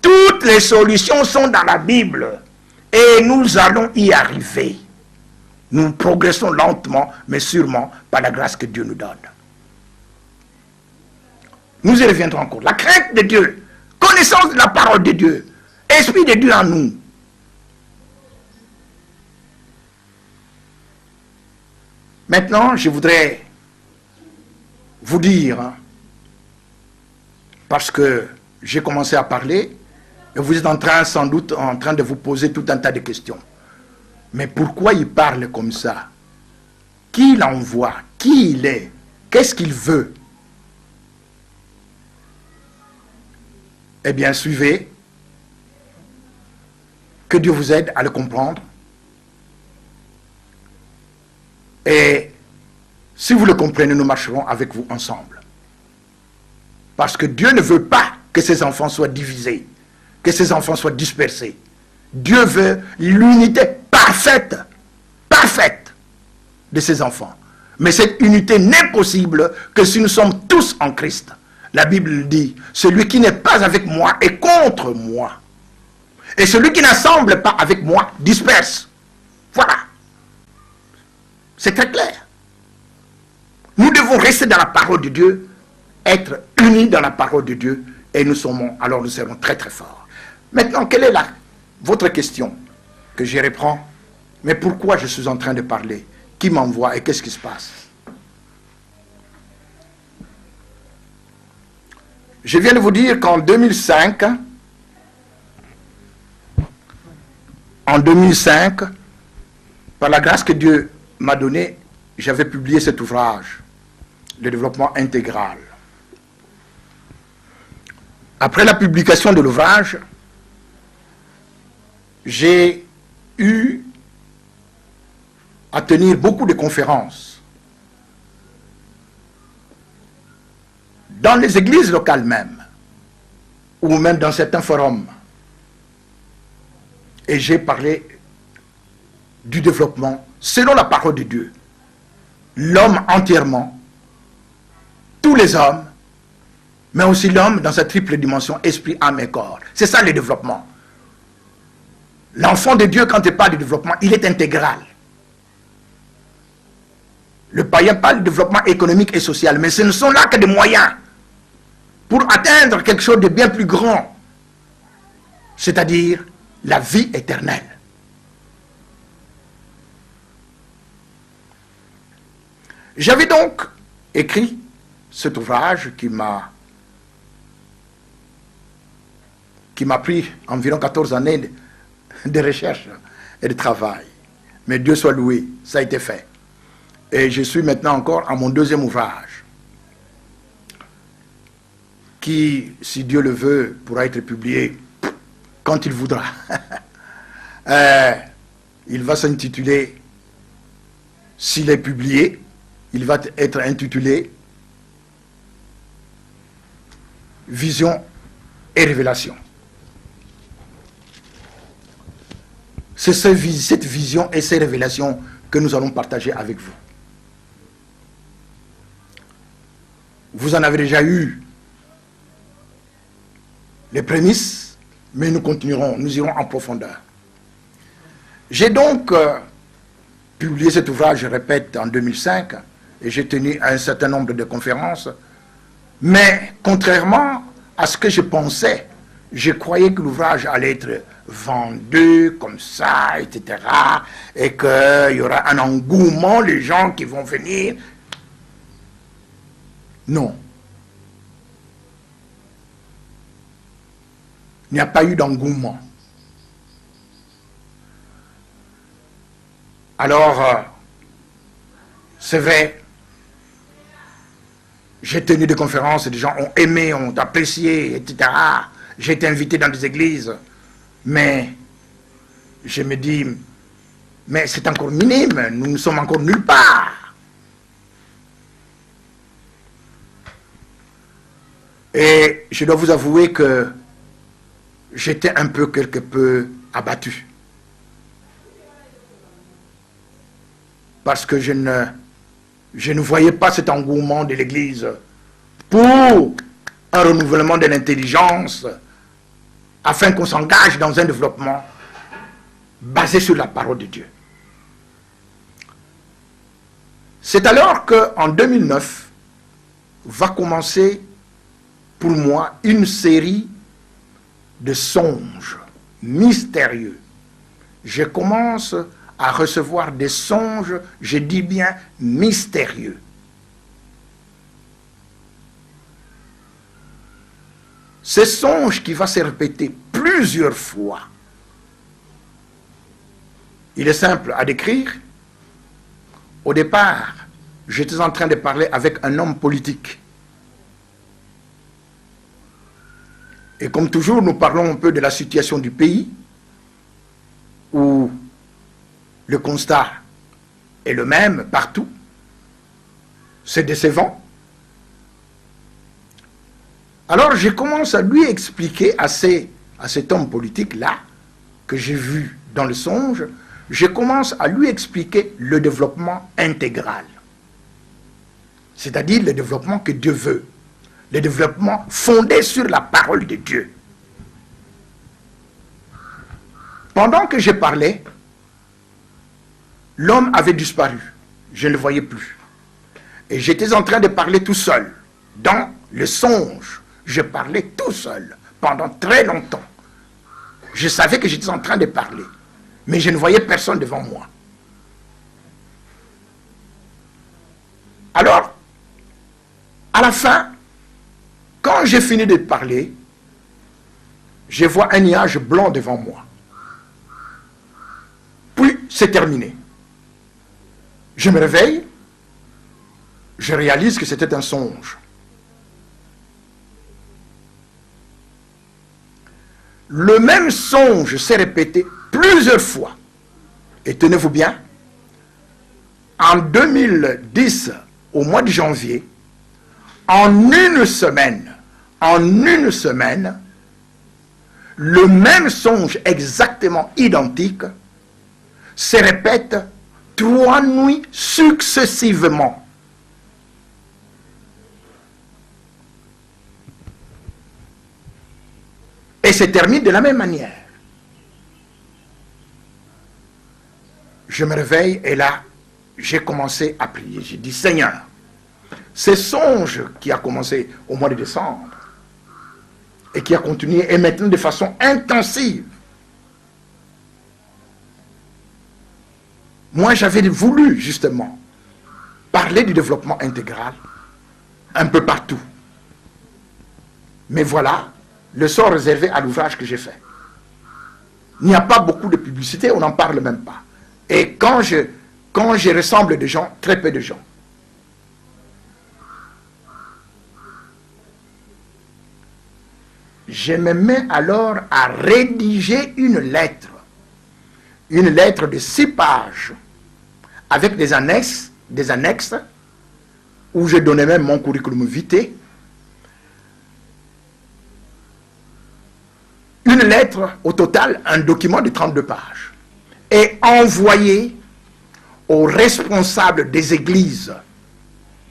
[SPEAKER 5] Toutes les solutions sont dans la Bible et nous allons y arriver. Nous progressons lentement, mais sûrement par la grâce que Dieu nous donne. Nous y reviendrons encore. La crainte de Dieu, connaissance de la parole de Dieu, Esprit de Dieu en nous. Maintenant, je voudrais vous dire, parce que j'ai commencé à parler, et vous êtes sans doute en train de vous poser tout un tas de questions. Mais pourquoi il parle comme ça? Qui l'envoie? Qui il est? Qu'est-ce qu'il veut? Eh bien, suivez. Que Dieu vous aide à le comprendre. Et si vous le comprenez, nous marcherons avec vous ensemble. Parce que Dieu ne veut pas que ses enfants soient divisés, que ses enfants soient dispersés. Dieu veut l'unité parfaite de ses enfants. Mais cette unité n'est possible que si nous sommes tous en Christ. La Bible dit, celui qui n'est pas avec moi est contre moi. Et celui qui n'assemble pas avec moi disperse. Voilà. C'est très clair. Nous devons rester dans la parole de Dieu, être unis dans la parole de Dieu, et nous serons très très forts. Maintenant, quelle est votre question que je reprends? Mais pourquoi je suis en train de parler? Qui m'envoie et qu'est-ce qui se passe? Je viens de vous dire qu'en 2005, par la grâce que Dieu m'a donnée, j'avais publié cet ouvrage, Le développement intégral. Après la publication de l'ouvrage, j'ai eu à tenir beaucoup de conférences dans les églises locales même, ou même dans certains forums. Et j'ai parlé du développement selon la parole de Dieu. L'homme entièrement, tous les hommes, mais aussi l'homme dans sa triple dimension, esprit, âme et corps. C'est ça le développement. L'enfant de Dieu, quand il parle de développement, il est intégral. Le païen parle de développement économique et social, mais ce ne sont là que des moyens pour atteindre quelque chose de bien plus grand, c'est-à-dire la vie éternelle. J'avais donc écrit cet ouvrage qui m'a pris environ 14 années de recherche et de travail. Mais Dieu soit loué, ça a été fait. Et je suis maintenant encore à mon deuxième ouvrage, qui, si Dieu le veut, pourra être publié quand il voudra. Il va s'intituler, s'il est publié, il va être intitulé Vision et révélation. C'est cette vision et ces révélations que nous allons partager avec vous. Vous en avez déjà eu les prémices, mais nous continuerons, nous irons en profondeur. J'ai donc publié cet ouvrage, je répète, en 2005, et j'ai tenu un certain nombre de conférences, mais contrairement à ce que je pensais, je croyais que l'ouvrage allait être vendu comme ça, etc., et qu'il y aura un engouement, les gens qui vont venir. Non. Il n'y a pas eu d'engouement. Alors, c'est vrai, j'ai tenu des conférences, des gens ont aimé, ont apprécié, etc. J'ai été invité dans des églises, mais je me dis, mais c'est encore minime, nous ne sommes encore nulle part. Et je dois vous avouer que j'étais quelque peu abattu. Parce que je ne voyais pas cet engouement de l'Église pour un renouvellement de l'intelligence afin qu'on s'engage dans un développement basé sur la parole de Dieu. C'est alors qu'en 2009 va commencer pour moi une série de songes mystérieux. Je commence à recevoir des songes, je dis bien mystérieux. Ces songes qui vont se répéter plusieurs fois. Il est simple à décrire. Au départ, j'étais en train de parler avec un homme politique. Et comme toujours, nous parlons un peu de la situation du pays, où le constat est le même partout. C'est décevant. Alors je commence à lui expliquer à cet homme politique-là, que j'ai vu dans le songe, je commence à lui expliquer le développement intégral. C'est-à-dire le développement que Dieu veut. Le développement fondé sur la parole de Dieu. Pendant que je parlais, l'homme avait disparu. Je ne le voyais plus. Et j'étais en train de parler tout seul. Dans le songe, je parlais tout seul pendant très longtemps. Je savais que j'étais en train de parler, mais je ne voyais personne devant moi. Alors, à la fin, quand j'ai fini de parler, je vois un nuage blanc devant moi. Puis, c'est terminé. Je me réveille, je réalise que c'était un songe. Le même songe s'est répété plusieurs fois. Et tenez-vous bien, en 2010, au mois de janvier, en une semaine, le même songe exactement identique se répète 3 nuits successivement. Et se termine de la même manière. Je me réveille et là, j'ai commencé à prier. J'ai dit, Seigneur, ce songe qui a commencé au mois de décembre et qui a continué et maintenant de façon intensive. Moi, j'avais voulu justement parler du développement intégral un peu partout. Mais voilà, le sort réservé à l'ouvrage que j'ai fait. Il n'y a pas beaucoup de publicité, on n'en parle même pas. Et quand je ressemble des gens, très peu de gens. Je me mets alors à rédiger une lettre de 6 pages, avec des annexes, où je donnais même mon curriculum vitae. Une lettre, au total, un document de 32 pages. Et envoyé aux responsables des églises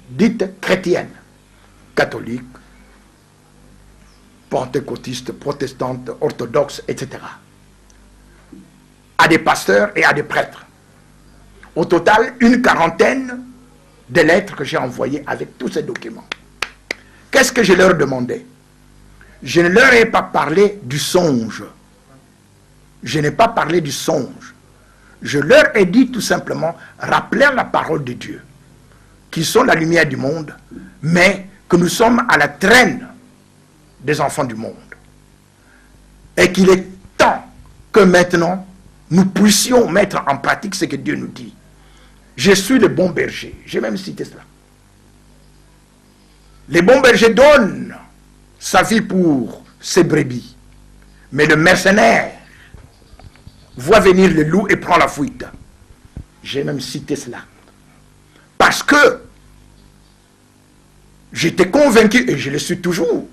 [SPEAKER 5] dites chrétiennes, catholiques, pentecôtistes, protestantes, orthodoxes, etc. À des pasteurs et à des prêtres. Au total, une 40aine de lettres que j'ai envoyées avec tous ces documents. Qu'est-ce que je leur demandais? Je ne leur ai pas parlé du songe. Je n'ai pas parlé du songe. Je leur ai dit tout simplement, rappelez la parole de Dieu, qui sont la lumière du monde, mais que nous sommes à la traîne des enfants du monde. Et qu'il est temps que maintenant, nous puissions mettre en pratique ce que Dieu nous dit. Je suis le bon berger. J'ai même cité cela. Le bon berger donne sa vie pour ses brebis. Mais le mercenaire voit venir le loup et prend la fuite. J'ai même cité cela. Parce que j'étais convaincu, et je le suis toujours,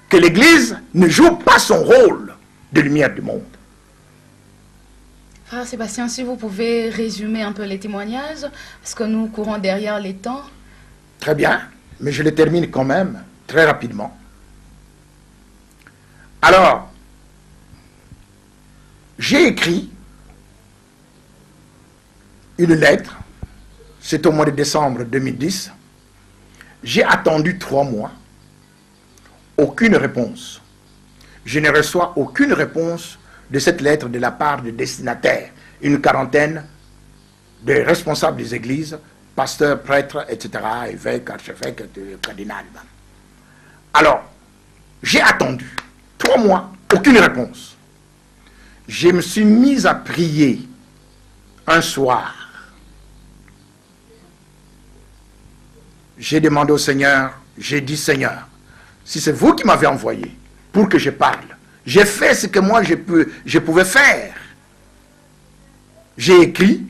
[SPEAKER 5] que l'Église ne joue pas son rôle de lumière du monde.
[SPEAKER 4] Frère Sébastien, si vous pouvez résumer un peu les témoignages, parce que nous courons derrière les temps.
[SPEAKER 5] Très bien, mais je les termine quand même, très rapidement. Alors, j'ai écrit une lettre, c'est au mois de décembre 2010. J'ai attendu 3 mois, aucune réponse. Je ne reçois aucune réponse de cette lettre de la part des destinataires, une 40aine de responsables des églises, pasteurs, prêtres, etc., évêques, archevêques, cardinals. Alors, j'ai attendu 3 mois, aucune réponse. Je me suis mis à prier un soir. J'ai demandé au Seigneur, j'ai dit, Seigneur, si c'est vous qui m'avez envoyé pour que je parle, j'ai fait ce que moi je pouvais faire. J'ai écrit,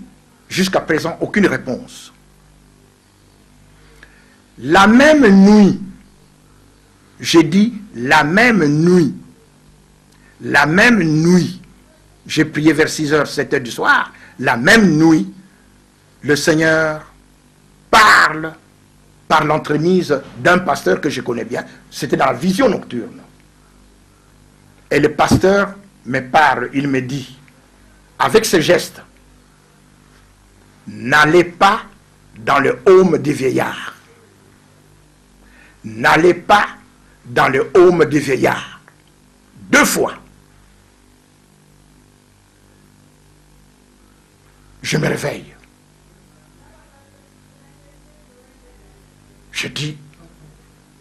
[SPEAKER 5] jusqu'à présent, aucune réponse. La même nuit, j'ai dit la même nuit, j'ai prié vers 6h, 7h du soir, la même nuit, le Seigneur parle par l'entremise d'un pasteur que je connais bien, c'était dans la vision nocturne. Et le pasteur me parle, il me dit, avec ce geste, n'allez pas dans le home des vieillards. N'allez pas dans le home des vieillards. 2 fois. Je me réveille. Je dis,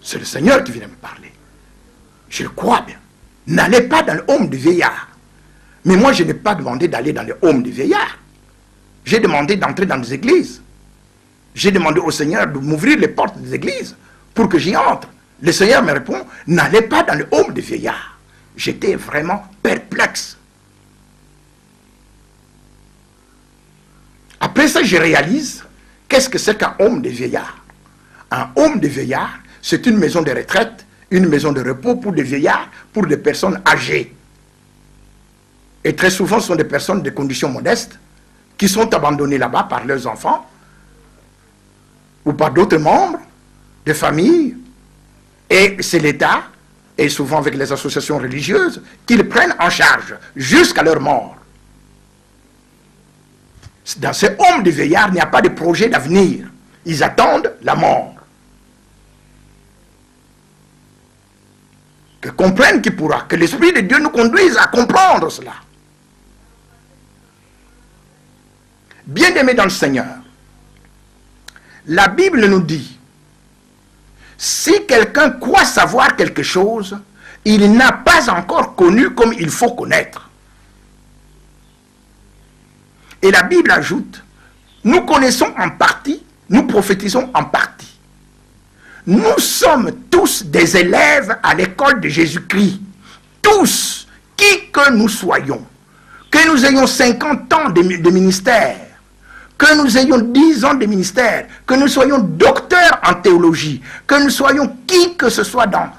[SPEAKER 5] c'est le Seigneur qui vient me parler. Je le crois bien. N'allez pas dans le home du vieillard. Mais moi, je n'ai pas demandé d'aller dans le home du vieillard. J'ai demandé d'entrer dans des églises. J'ai demandé au Seigneur de m'ouvrir les portes des églises pour que j'y entre. Le Seigneur me répond, n'allez pas dans le home du vieillard. J'étais vraiment perplexe. Après ça, je réalise, qu'est-ce que c'est qu'un home de vieillard? Un home de vieillard, c'est une maison de retraite, une maison de repos pour des vieillards, pour des personnes âgées. Et très souvent, ce sont des personnes de conditions modestes qui sont abandonnées là-bas par leurs enfants ou par d'autres membres de famille. Et c'est l'État, et souvent avec les associations religieuses, qui les prennent en charge jusqu'à leur mort. Dans ces hommes de vieillards, il n'y a pas de projet d'avenir. Ils attendent la mort. Que comprenne qui pourra, que l'Esprit de Dieu nous conduise à comprendre cela. Bien-aimés dans le Seigneur, la Bible nous dit, si quelqu'un croit savoir quelque chose, il n'a pas encore connu comme il faut connaître. Et la Bible ajoute, nous connaissons en partie, nous prophétisons en partie. Nous sommes tous des élèves à l'école de Jésus-Christ. Tous, qui que nous soyons. Que nous ayons 50 ans de ministère, que nous ayons 10 ans de ministère, que nous soyons docteurs en théologie, que nous soyons qui que ce soit dans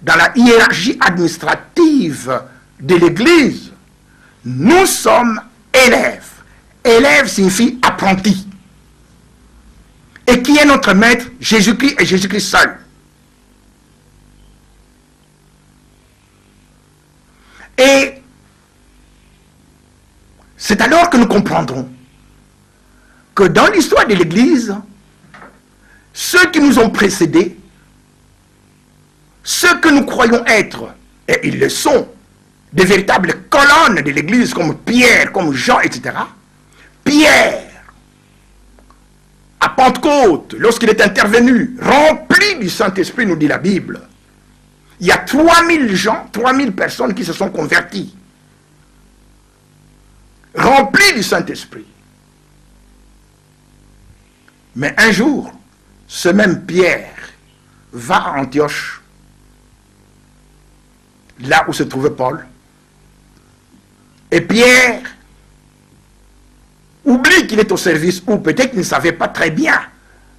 [SPEAKER 5] la hiérarchie administrative de l'Église, nous sommes élèves. Élève signifie apprenti. Et qui est notre maître? Jésus-Christ et Jésus-Christ seul. Et c'est alors que nous comprendrons que dans l'histoire de l'Église, ceux qui nous ont précédés, ceux que nous croyons être, et ils le sont, des véritables colonnes de l'Église comme Pierre, comme Jean, etc. Pierre, à Pentecôte, lorsqu'il est intervenu, rempli du Saint-Esprit, nous dit la Bible, il y a 3000 gens, 3000 personnes qui se sont converties. Remplis du Saint-Esprit. Mais un jour, ce même Pierre va à Antioche, là où se trouvait Paul. Et Pierre oublie qu'il est au service, ou peut-être qu'il ne savait pas très bien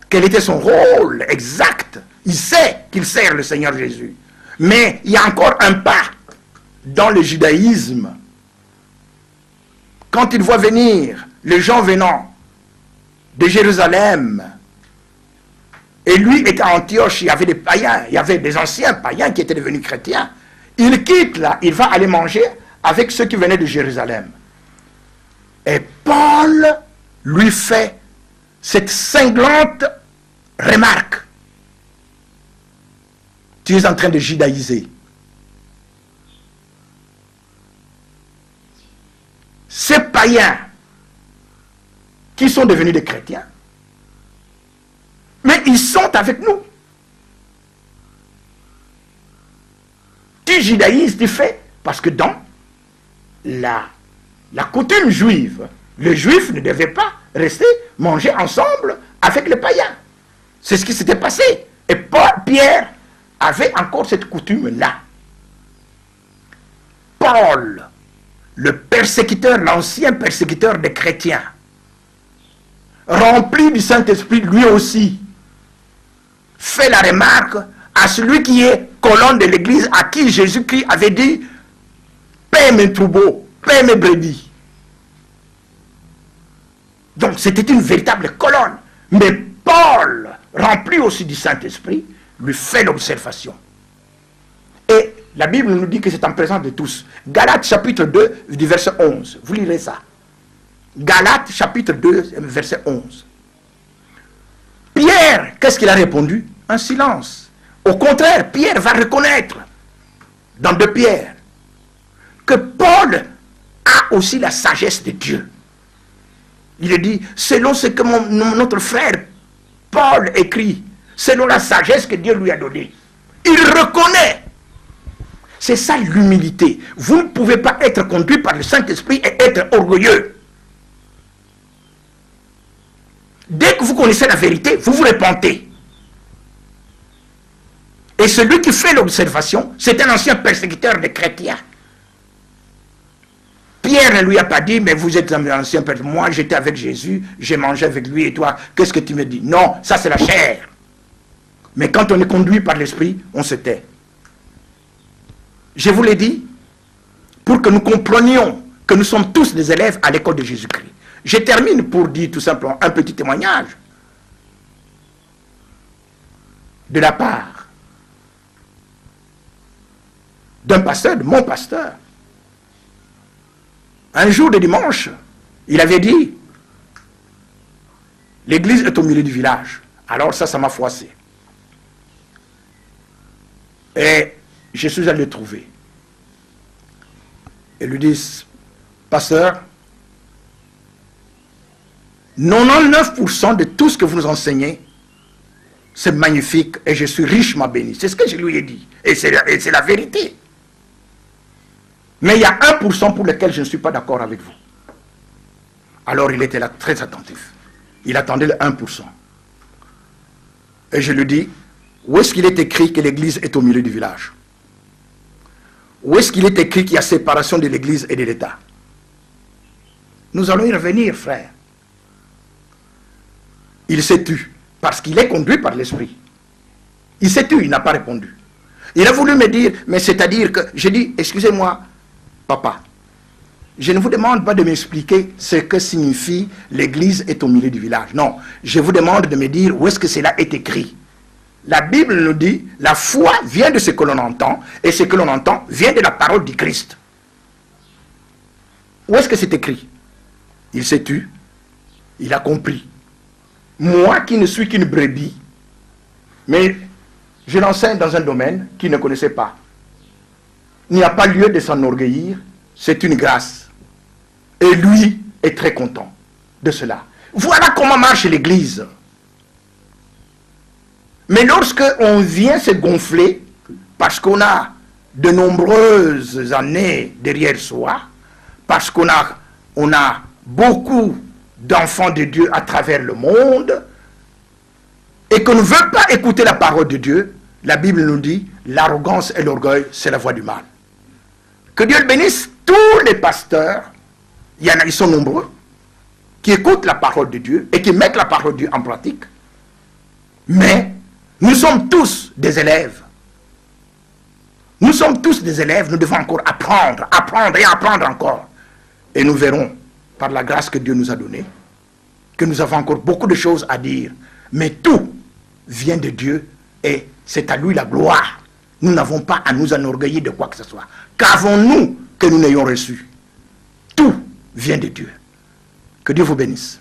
[SPEAKER 5] quel était son rôle exact. Il sait qu'il sert le Seigneur Jésus. Mais il y a encore un pas dans le judaïsme. Quand il voit venir les gens venant de Jérusalem, et lui était à Antioche, il y avait des païens, il y avait des anciens païens qui étaient devenus chrétiens. Il quitte là, il va aller manger avec ceux qui venaient de Jérusalem. Et Paul lui fait cette cinglante remarque. Tu es en train de judaïser. Ces païens qui sont devenus des chrétiens, mais ils sont avec nous. Tu judaïses, tu fais, parce que dans la coutume juive, les juifs ne devaient pas rester manger ensemble avec les païens. C'est ce qui s'était passé. Et Pierre avait encore cette coutume-là. Paul, le persécuteur, l'ancien persécuteur des chrétiens, rempli du Saint-Esprit, lui aussi, fait la remarque à celui qui est colonne de l'Église, à qui Jésus-Christ avait dit « Paix mes troupeaux, paix mes brebis ». Donc c'était une véritable colonne. Mais Paul, rempli aussi du Saint-Esprit, lui fait l'observation. Et la Bible nous dit que c'est en présence de tous. Galates chapitre 2, du verset 11. Vous lirez ça. Galates chapitre 2, verset 11. Pierre, qu'est-ce qu'il a répondu? Un silence. Au contraire, Pierre va reconnaître, dans 2 Pierre, que Paul a aussi la sagesse de Dieu. Il dit, selon ce que notre frère Paul écrit, selon la sagesse que Dieu lui a donnée. Il reconnaît C'est ça l'humilité. Vous ne pouvez pas être conduit par le Saint-Esprit et être orgueilleux. Dès que vous connaissez la vérité, vous vous repentez. Et celui qui fait l'observation, c'est un ancien persécuteur des chrétiens. Pierre ne lui a pas dit, mais vous êtes un ancien persécuteur. Moi, j'étais avec Jésus, j'ai mangé avec lui, et toi, qu'est-ce que tu me dis? Non, ça c'est la chair. Mais quand on est conduit par l'esprit, on se tait. Je vous l'ai dit, pour que nous comprenions que nous sommes tous des élèves à l'école de Jésus-Christ. Je termine pour dire tout simplement un petit témoignage de la part d'un pasteur, de mon pasteur. Un jour de dimanche, il avait dit, l'église est au milieu du village. Alors ça m'a froissé. Et je suis allé le trouver. Et lui dis, pasteur, 99% de tout ce que vous nous enseignez, c'est magnifique et je suis richement béni. C'est ce que je lui ai dit. Et c'est la vérité. Mais il y a 1% pour lequel je ne suis pas d'accord avec vous. Alors il était là très attentif. Il attendait le 1%. Et je lui dis, où est-ce qu'il est écrit que l'église est au milieu du village? Où est-ce qu'il est écrit qu'il y a séparation de l'église et de l'État? Nous allons y revenir, frère. Il s'est tu, parce qu'il est conduit par l'esprit. Il s'est tu, il n'a pas répondu. Il a voulu me dire, mais c'est-à-dire que, j'ai dit, excusez-moi, papa, je ne vous demande pas de m'expliquer ce que signifie l'église est au milieu du village. Non, je vous demande de me dire où est-ce que cela est écrit. La Bible nous dit, la foi vient de ce que l'on entend, et ce que l'on entend vient de la parole du Christ. Où est-ce que c'est écrit? Il s'est tu, il a compris. Moi qui ne suis qu'une brebis, mais je l'enseigne dans un domaine qu'il ne connaissait pas. Il n'y a pas lieu de s'enorgueillir, c'est une grâce. Et lui est très content de cela. Voilà comment marche l'Église. Mais lorsque on vient se gonfler, parce qu'on a de nombreuses années derrière soi, parce qu'on a beaucoup d'enfants de Dieu à travers le monde, et qu'on ne veut pas écouter la parole de Dieu, la Bible nous dit, l'arrogance et l'orgueil, c'est la voie du mal. Que Dieu le bénisse, tous les pasteurs, ils sont nombreux, qui écoutent la parole de Dieu et qui mettent la parole de Dieu en pratique. Mais nous sommes tous des élèves. Nous sommes tous des élèves, nous devons encore apprendre, apprendre et apprendre encore. Et nous verrons, par la grâce que Dieu nous a donnée, que nous avons encore beaucoup de choses à dire. Mais tout vient de Dieu et c'est à lui la gloire. Nous n'avons pas à nous enorgueillir de quoi que ce soit. Qu'avons-nous que nous n'ayons reçu? Tout vient de Dieu. Que Dieu vous bénisse.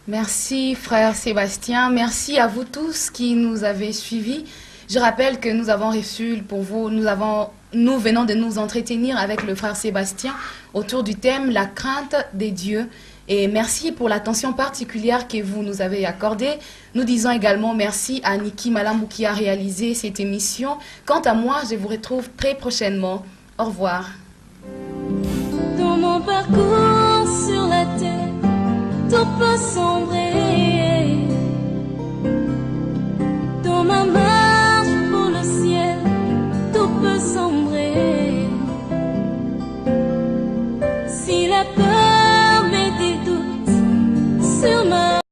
[SPEAKER 4] Merci frère Sébastien, merci à vous tous qui nous avez suivis. Je rappelle que nous avons reçu pour vous, nous venons de nous entretenir avec le frère Sébastien autour du thème la crainte des dieux. Et merci pour l'attention particulière que vous nous avez accordée. Nous disons également merci à Niki Malamou qui a réalisé cette émission. Quant à moi, je vous retrouve très prochainement. Au revoir.
[SPEAKER 3] Dans mon parcours sur la terre, tout peut sombrer. Dans ma marche pour le ciel, tout peut sombrer. Si la peur met des doutes sur ma